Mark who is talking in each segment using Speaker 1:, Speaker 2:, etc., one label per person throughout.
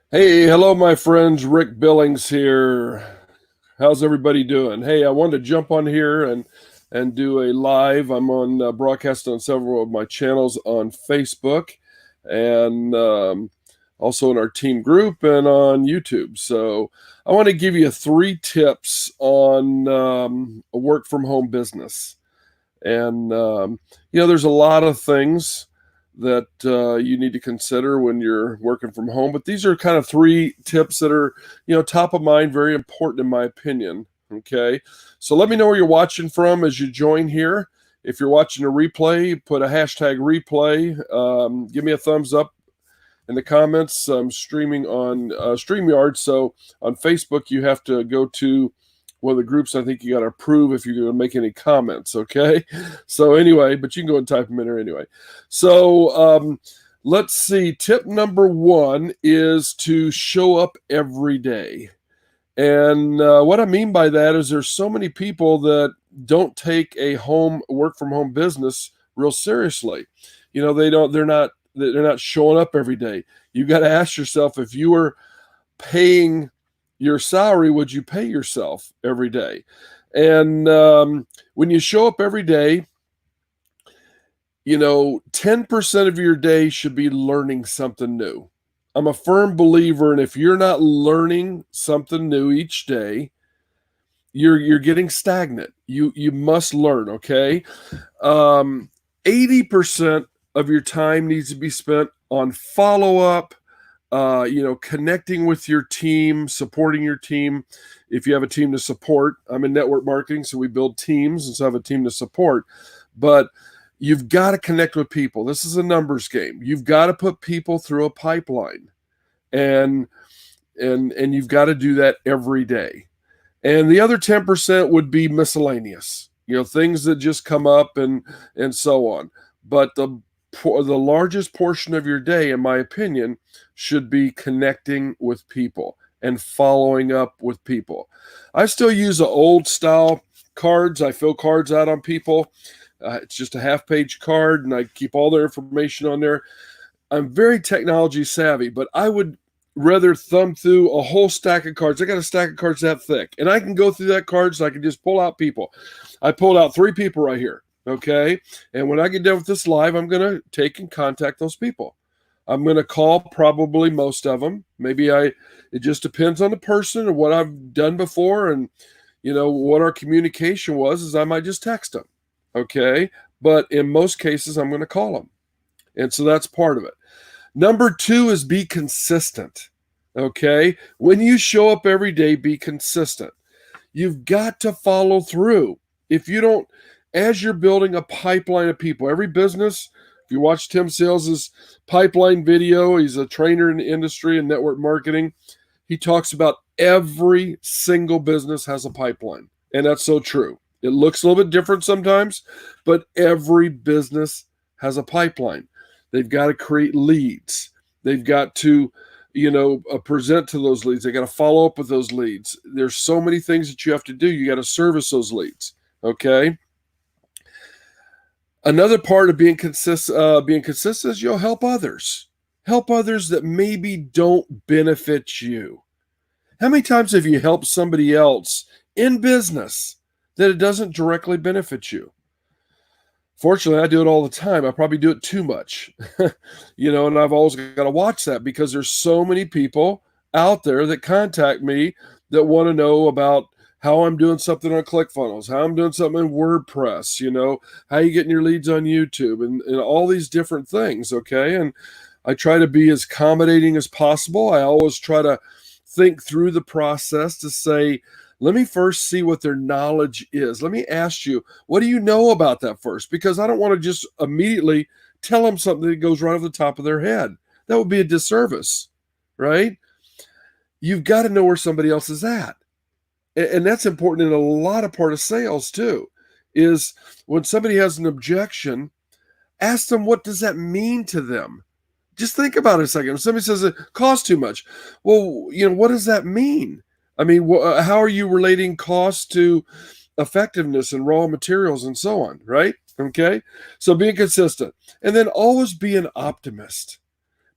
Speaker 1: Hey, hello, my friends. Rick Billings here. How's everybody doing? Hey, I wanted to jump on here and do a live. I'm on broadcast on several of my channels on Facebook and also in our team group and on YouTube. So I want to give you three tips on a work from home business. And, there's a lot of things that you need to consider when you're working from home. But these are kind of three tips that are, top of mind, very important in my opinion. Okay. So let me know where you're watching from as you join here. If you're watching a replay, put a hashtag replay. Give me a thumbs up in the comments. I'm streaming on StreamYard. So on Facebook, you have to go to one of the groups. I think you got to approve if you're going to make any comments. Okay. So anyway, but you can go and type them in there anyway. So let's see. Tip number one is to show up every day. And what I mean by that is there's so many people that don't take a work from home business real seriously. They're not showing up every day. You got to ask yourself, if you were paying your salary, would you pay yourself every day? And when you show up every day, 10% of your day should be learning something new. I'm a firm believer, and if you're not learning something new each day, you're getting stagnant. You must learn, okay? 80% of your time needs to be spent on follow-up, connecting with your team, supporting your team. If you have a team to support, I'm in network marketing, so we build teams, and so I have a team to support. But you've got to connect with people. This is a numbers game. You've got to put people through a pipeline, and you've got to do that every day. And the other 10% would be miscellaneous, things that just come up and so on. But the largest portion of your day, in my opinion, should be connecting with people and following up with people. I still use the old style cards. I fill cards out on people. It's just a half-page card, and I keep all their information on there. I'm very technology savvy, but I would rather thumb through a whole stack of cards. I got a stack of cards that thick, and I can go through that card so I can just pull out people. I pulled out 3 people right here. Okay. And when I get done with this live, I'm going to take and contact those people. I'm going to call probably most of them. It just depends on the person and what I've done before. And, what our communication was, is I might just text them. Okay. But in most cases, I'm going to call them. And so that's part of it. Number 2 is be consistent. Okay. When you show up every day, be consistent. You've got to follow through. If you don't, as you're building a pipeline of people, every business, if you watch Tim Sales's pipeline video, he's a trainer in the industry and network marketing. He talks about every single business has a pipeline. And that's so true. It looks a little bit different sometimes, but every business has a pipeline. They've got to create leads. They've got to present to those leads. They got to follow up with those leads. There's so many things that you have to do. You got to service those leads. Okay. Another part of being consistent is you'll help others. Help others that maybe don't benefit you. How many times have you helped somebody else in business that it doesn't directly benefit you? Fortunately, I do it all the time. I probably do it too much, and I've always got to watch that, because there's so many people out there that contact me that want to know about how I'm doing something on ClickFunnels, how I'm doing something in WordPress, how you getting your leads on YouTube, and all these different things. Okay. And I try to be as accommodating as possible. I always try to think through the process to say, let me first see what their knowledge is. Let me ask you, what do you know about that first? Because I don't want to just immediately tell them something that goes right off the top of their head. That would be a disservice, right? You've got to know where somebody else is at. And that's important in a lot of part of sales too, is when somebody has an objection, ask them, what does that mean to them? Just think about it a second. If somebody says it costs too much, well, what does that mean? I mean, how are you relating cost to effectiveness and raw materials and so on, right? Okay. So being consistent, and then always be an optimist.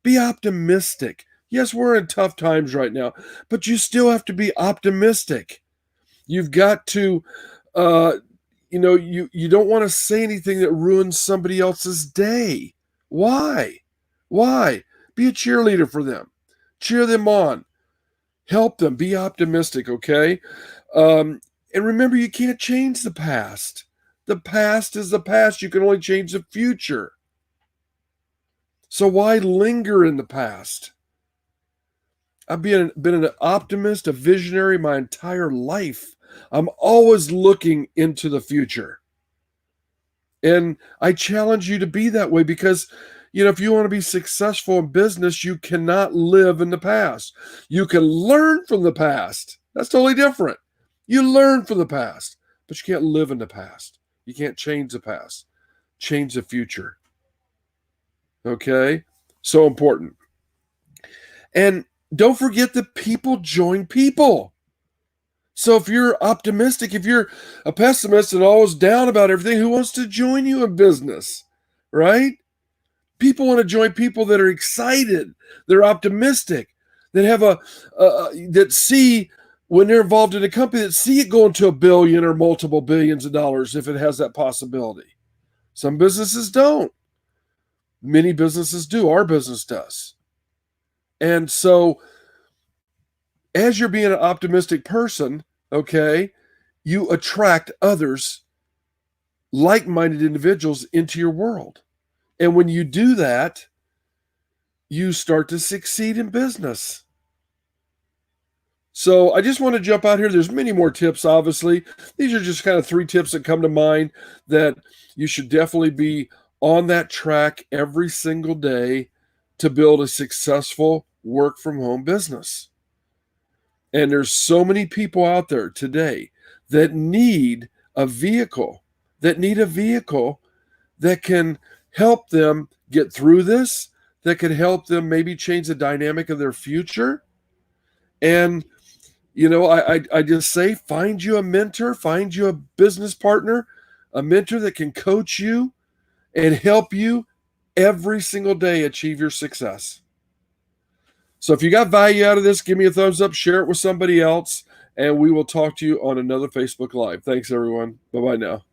Speaker 1: Be optimistic. Yes, we're in tough times right now, but you still have to be optimistic. You've got to, uh, you don't want to say anything that ruins somebody else's day. Why? Why? Be a cheerleader for them. Cheer them on. Help them. Be optimistic, okay? Um, and remember, you can't change the past. The past is the past. You can only change the future. So why linger in the past? I've been an optimist, a visionary my entire life. I'm always looking into the future. And I challenge you to be that way because, if you want to be successful in business, you cannot live in the past. You can learn from the past. That's totally different. You learn from the past, but you can't live in the past. You can't change the past. Change the future. Okay? So important. And don't forget that people join people. So if you're optimistic, if you're a pessimist and always down about everything, who wants to join you in business? Right? People want to join people that are excited, they're optimistic, that have that see when they're involved in a company that see it going to $1 billion or multiple billions of dollars if it has that possibility. Some businesses don't. Many businesses do. Our business does. And so as you're being an optimistic person, okay, you attract others, like-minded individuals into your world. And when you do that, you start to succeed in business. So I just want to jump out here. There's many more tips, obviously. These are just kind of 3 tips that come to mind that you should definitely be on that track every single day to build a successful work from home business. And there's so many people out there today that need a vehicle, that can help them get through this, that can help them maybe change the dynamic of their future. And, I just say, find you a mentor, find you a business partner, a mentor that can coach you and help you every single day achieve your success. So if you got value out of this, give me a thumbs up, share it with somebody else, and we will talk to you on another Facebook Live. Thanks, everyone. Bye-bye now.